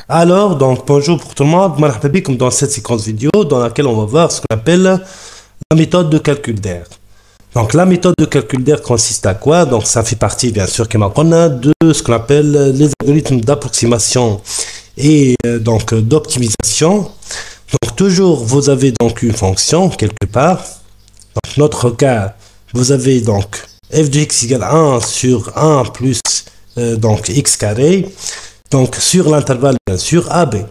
Alors, donc, bonjour pour tout le monde. Marhaba bikoum dans cette séquence vidéo dans laquelle on va voir ce qu'on appelle la méthode de calcul d'air. Donc, la méthode de calcul d'air consiste à quoi? Donc, ça fait partie, bien sûr, de ce qu'on appelle les algorithmes d'approximation et donc d'optimisation. Donc, toujours, vous avez donc une fonction quelque part. Dans notre cas, vous avez donc f de x égale 1 sur 1 plus donc x carré. Donc, sur l'intervalle, bien sûr, AB.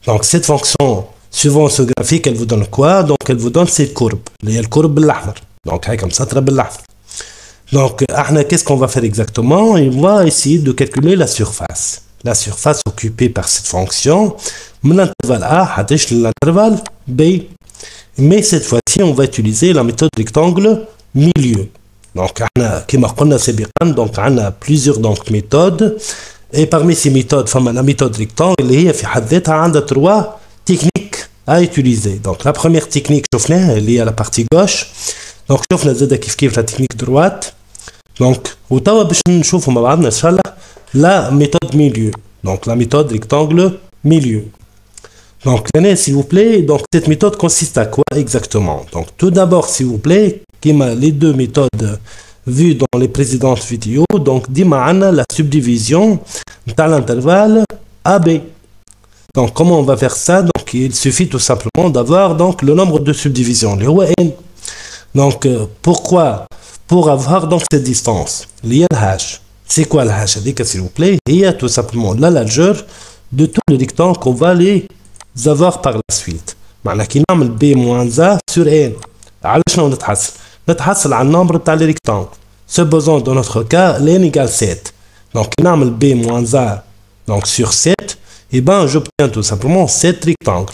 Donc, cette fonction, suivant ce graphique, elle vous donne quoi? Donc, elle vous donne cette courbe. Il y a le courbe بالأحمر. Donc, comme ça, بالأحمر. Donc, qu'est-ce qu'on va faire exactement? On va essayer de calculer la surface. La surface occupée par cette fonction, من l'intervalle A, حتى l'intervalle B. Mais cette fois-ci, on va utiliser la méthode rectangle milieu. Donc, comme on a donc, on a plusieurs donc, méthodes. Et parmi ces méthodes, la méthode rectangle, il y a trois techniques à utiliser. Donc, la première technique, elle est à la partie gauche. Donc, on a la technique droite. Donc, la méthode milieu. Donc, la méthode rectangle milieu. Donc, s'il vous plaît, donc, cette méthode consiste à quoi exactement? Donc, tout d'abord, s'il vous plaît, les deux méthodes vues dans les précédentes vidéos, donc, la subdivision dans l'intervalle AB. Donc, comment on va faire ça? Donc, il suffit tout simplement d'avoir donc le nombre de subdivisions, le n. Donc, pourquoi? Pour avoir donc cette distance, liée à h. C'est quoi le h? S'il vous plaît, il y a tout simplement la largeur de tous les rectangles qu'on va les avoir par la suite. معناها كي نعمل b moins a sur n. على شنو نتحصل؟ نتحصل على النمبر تاع les rectangles. Supposons dans notre cas n égale 7. Donc, b moins a donc, sur 7, et ben j'obtiens tout simplement 7 rectangles.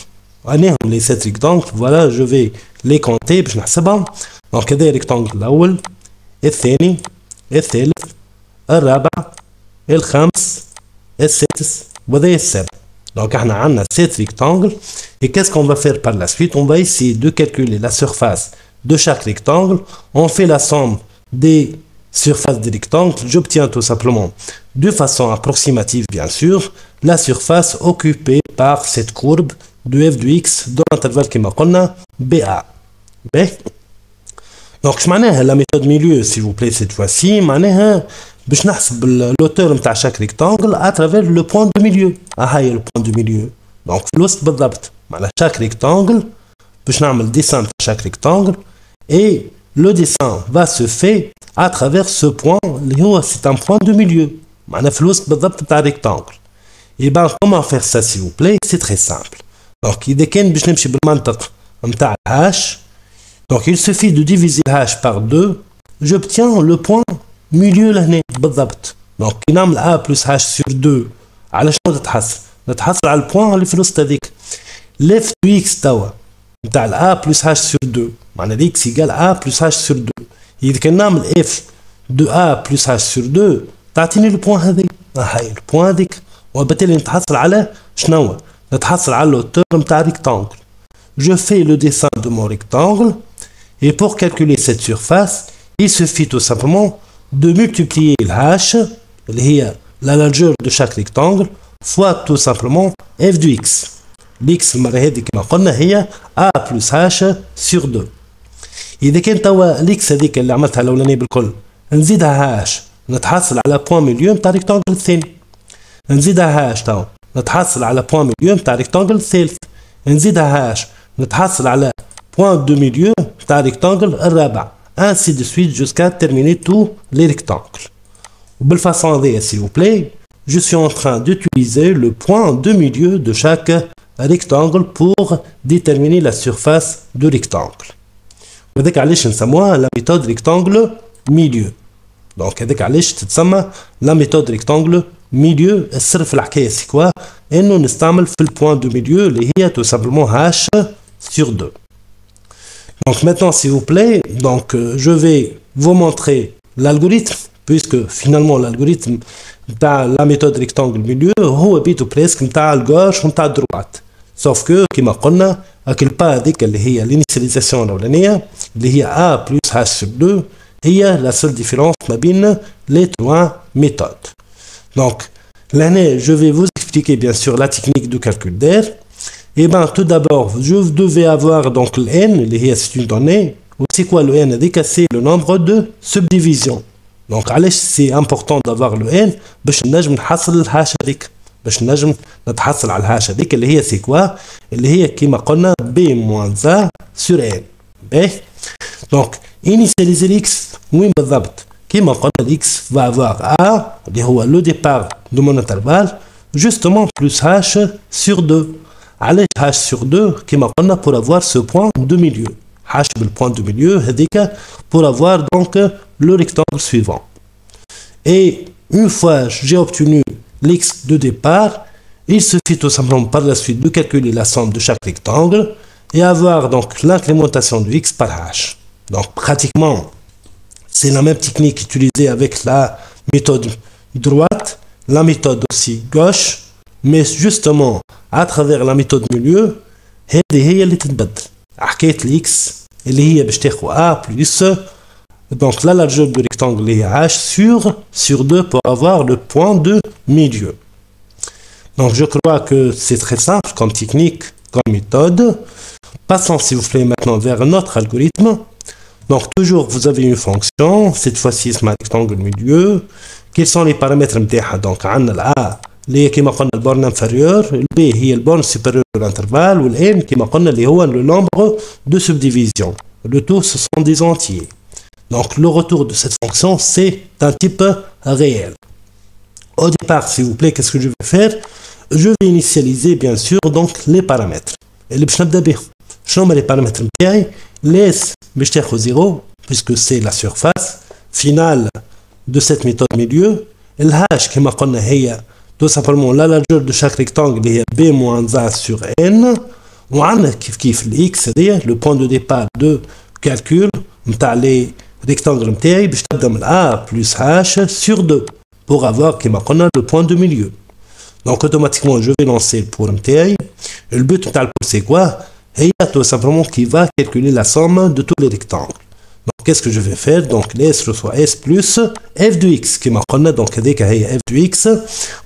Les 7 rectangles, voilà, je vais les compter. Donc, هذا rectangle الأول، الثاني، الثالث، الرابع، الخامس، السادس، وهذا السابع. Donc, on a 7 rectangles. Et qu'est-ce qu'on va faire par la suite? On va essayer de calculer la surface de chaque rectangle. On fait la somme des surface des rectangles, j'obtiens tout simplement, de façon approximative bien sûr, la surface occupée par cette courbe de f de x dans l'intervalle qui m'a connu BA. Donc, je معناها la méthode milieu, s'il vous plaît, cette fois-ci, معناها باش نحسب l'auteur نتاع chaque rectangle à travers le point de milieu. هاي le point de milieu. Donc, في الوسط بالضبط. معناها chaque rectangle باش نعمل dessin de chaque rectangle et le dessin va se faire à travers ce point, c'est un point de milieu. Et bien, comment faire ça, s'il vous plaît? C'est très simple. Donc, il suffit de diviser h par 2, j'obtiens le point milieu. Donc, a plus h sur 2. على شنو تتحصل؟ نتحصل على البوان اللي في الوسط هذيك. Left to x توا نتاع a plus h sur 2. معناها x égale a plus h sur 2. إذا كان نعمل f de a plus h sur 2 تعطيني البوان هذيك. هاي البوان هذيك. وبالتالي نتحصل على شنو؟ نتحصل على الهauteur نتاع rectangle. Je fais le dessin de mon rectangle et pour calculer cette surface, il suffit tout simplement de multiplier le h, اللي هي la largeur de chaque rectangle, fois tout simplement f de x. L'x المرة هذه كما قلنا هي a plus h sur 2. إذا كان توا الإكس هذيك اللي عملتها الأولانية بالكل نزيدها هاش نتحصل على بوان مليون نتاع ريكتانجل الثاني. نزيدها هاش توا نتحصل على بوان مليون نتاع ريكتانجل الثالث. نزيدها هاش نتحصل على بوان دو مليون نتاع ريكتانجل الرابع. ainsi de suite jusqu'à terminer tous les rectangles. وبالفاصون هذيا s'il vous plaît, je suis en train d'utiliser le point de milieu de chaque rectangle pour déterminer la surface du rectangle. وهذاك علاش نسموها لا ميثود ريكتانجل ميليو. دونك هذاك علاش تتسمى لا ميثود ريكتانجل ميليو. السر في الحكايه سي كوا؟ انه نستعمل في البوان دو ميليو اللي هي تو سامبلومون هاش sur 2. Donc maintenant s'il vous plaît, donc je vais vous montrer l'algorithme puisque finalement l'algorithme نتاع لا ميثود ريكتانجل ميليو هو بيتو بريسك نتاع الجوش ونتاع الدروات. سوف كو كيما قلنا هاك البا هذيك اللي هي الانيسياليزاسيون الاولانيه اللي هي a plus h sur 2 هي لا سول ديفيرونس ما بين لي 3 ميثود. دونك لهنا جو في vous expliquer bien sûr la technique de calcul d'air. Et bien tout d'abord, je devais avoir donc le n, c'est une donnée. C'est quoi le n? C'est le nombre de subdivisions. Donc c'est important d'avoir le n باش نجم نحصل الهاش هذيك باش نجم نتحصل على الهاش هذيك اللي هي سي كوا اللي هي كيما قلنا b moins a sur n. باهي donc initialiser x وين بالضبط؟ كيما قلنا x va avoir a اللي هو le départ de mon intervalle justement plus h sur 2. علاش h sur 2 كيما قلنا pour avoir ce point de milieu. h le point de milieu هذيك pour avoir donc le rectangle suivant. Et une fois j'ai obtenu l'x de départ, il suffit tout simplement par la suite de calculer la somme de chaque rectangle et avoir donc l'incrémentation de x par h. Donc pratiquement c'est la même technique utilisée avec la méthode droite, la méthode aussi gauche, mais justement à travers la méthode milieu هي اللي تتبدل. حكاية l'x اللي هي باش تاخذ a plus donc la largeur du rectangle est h sur 2 pour avoir le point de milieu. Donc je crois que c'est très simple comme technique, comme méthode. Passons s'il vous plaît maintenant vers notre algorithme. Donc toujours vous avez une fonction, cette fois-ci c'est un rectangle milieu. Quels sont les paramètres متاعها؟ Donc عندنا a اللي هي كما قلنا البورن inférieur, b هي البورن supérieur de l'intervalle, ou n كما قلنا اللي هو le nombre de subdivisions. Le tout ce sont des entiers. Donc le retour de cette fonction c'est un type réel. Au départ s'il vous plaît qu'est-ce que je vais faire? Je vais initialiser bien sûr donc les paramètres. اللي باش نبدا بهم. شنو هما les paramètres نتاعي؟ les باش تاخذ 0 puisque c'est la surface finale de cette méthode milieu. الهاش كما قلنا هي tout simplement la largeur de chaque rectangle اللي هي b moins a sur n. وعندنا كيف الx هذيا le point de départ de calcul نتاع les rectangle نتاعي باش تبدا من a plus h sur 2 pour avoir كما قلنا le point de milieu. Donc automatiquement je vais lancer le pour نتاعي. Le but نتاع le pour c'est quoi? هي tout simplement qui va calculer la somme de tous les rectangles. Donc qu'est-ce que je vais faire? Donc s reçoit s plus f de x كما قلنا. Donc هذيك هي f de x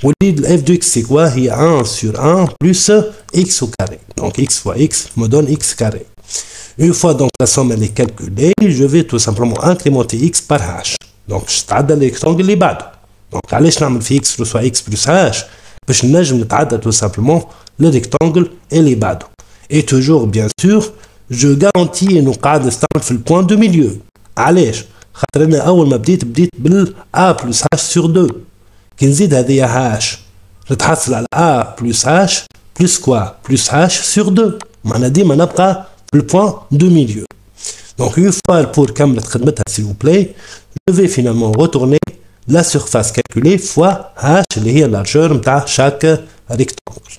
واللي f de x c'est quoi? هي 1 sur 1 plus x au carré. Donc x fois x me donne x carré. Une fois donc la somme elle est calculée, je vais tout simplement incrémenter x par h. Donc je تعدى le rectangle اللي بعده. Donc علاش نعمل في x reçoit x plus h باش نجم نتعدى tout simplement le rectangle اللي بعده. Et toujours bien sûr je garantis انه قاعد نستعمل في البوان دو ميليو. علاش؟ خاطر انا اول ما بديت بال a plus h sur 2. كي نزيد هذه h نتحصل على a plus h plus quoi? Plus h sur 2. معناها ديما نبقى le point de milieu. Donc une fois pour كملت خدمتها s'il vous plaît, je vais finalement retourner la surface calculée fois h اللي هي largeur نتاع chaque rectangle.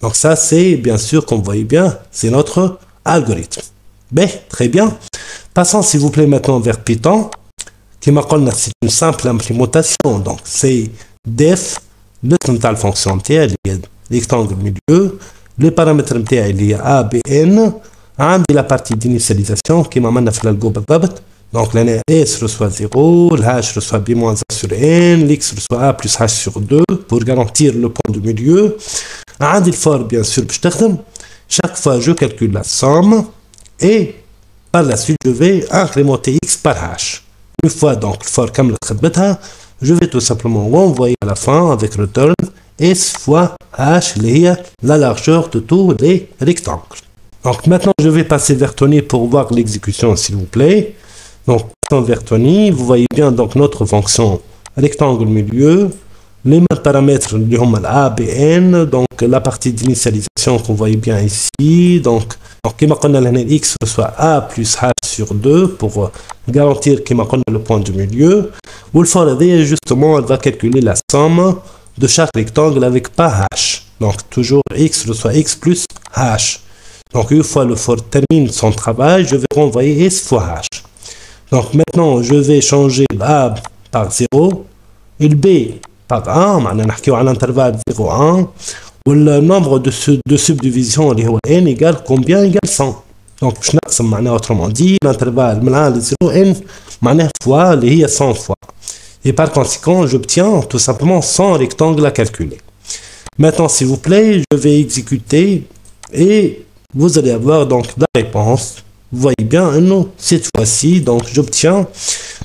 Donc ça c'est bien sûr comme vous voyez bien, c'est notre algorithme. Ben, très bien. Passons s'il vous plaît maintenant vers Python. كما قلنا c'est une simple implémentation. Donc c'est def le نتاع الفونكسيون نتاعي اللي هي rectangle milieu, les paramètres نتاعي اللي هي a b n. عندي la partie d'initialisation كما عملنا في الالجو بالضبط. Donc l'année s reçoit 0, l'h reçoit b moins a sur n, l'x reçoit a plus h sur 2 pour garantir le point de milieu. عندي le for bien sûr باش تخدم. Chaque fois je calcule la somme et par la suite je vais incrémenter x par h. Une fois donc le for كملت خدمتها, je vais tout simplement renvoyer à la fin avec return s fois h اللي هي la largeur de tous les rectangles. Donc maintenant je vais passer vers Tony pour voir l'exécution s'il vous plaît. Donc vers Tony, vous voyez bien donc notre fonction rectangle milieu, les mêmes paramètres اللي هما a b n, donc la partie d'initialisation qu'on voit bien ici. Donc كما قلنا لهنا x reçoit a plus h sur 2 pour garantir كما قلنا le point de milieu. والفور هذايا justement elle va calculer la somme de chaque rectangle avec pas h. Donc toujours x reçoit x plus h. Donc une fois le for termine son travail, je vais renvoyer s fois h. Donc maintenant je vais changer le a par 0 et le b par 1, معناها نحكيو على l'intervalle 0 1 le nombre de subdivisions اللي هو n égale combien? Égale 100. Donc باش نقسم معناها autrement dit l'intervalle من 1 ل 0 n معناها fois اللي هي 100 fois. Et par conséquent j'obtiens tout simplement 100 rectangles à calculer. Maintenant, s'il vous plaît, je vais exécuter et vous allez avoir donc la réponse. Vous voyez bien, non, cette fois-ci, donc j'obtiens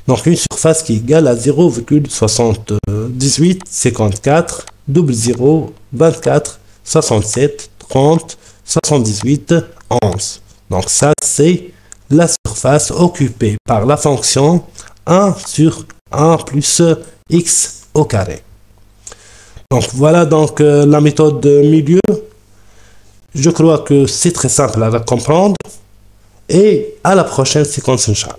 donc une surface qui est égale à 0,7854 00 24 67 30 78 11. Donc ça, c'est la surface occupée par la fonction 1 sur 1 plus x au carré. Donc voilà donc la méthode milieu. Je crois que c'est très simple à comprendre. Et à la prochaine séquence, Inch'Allah.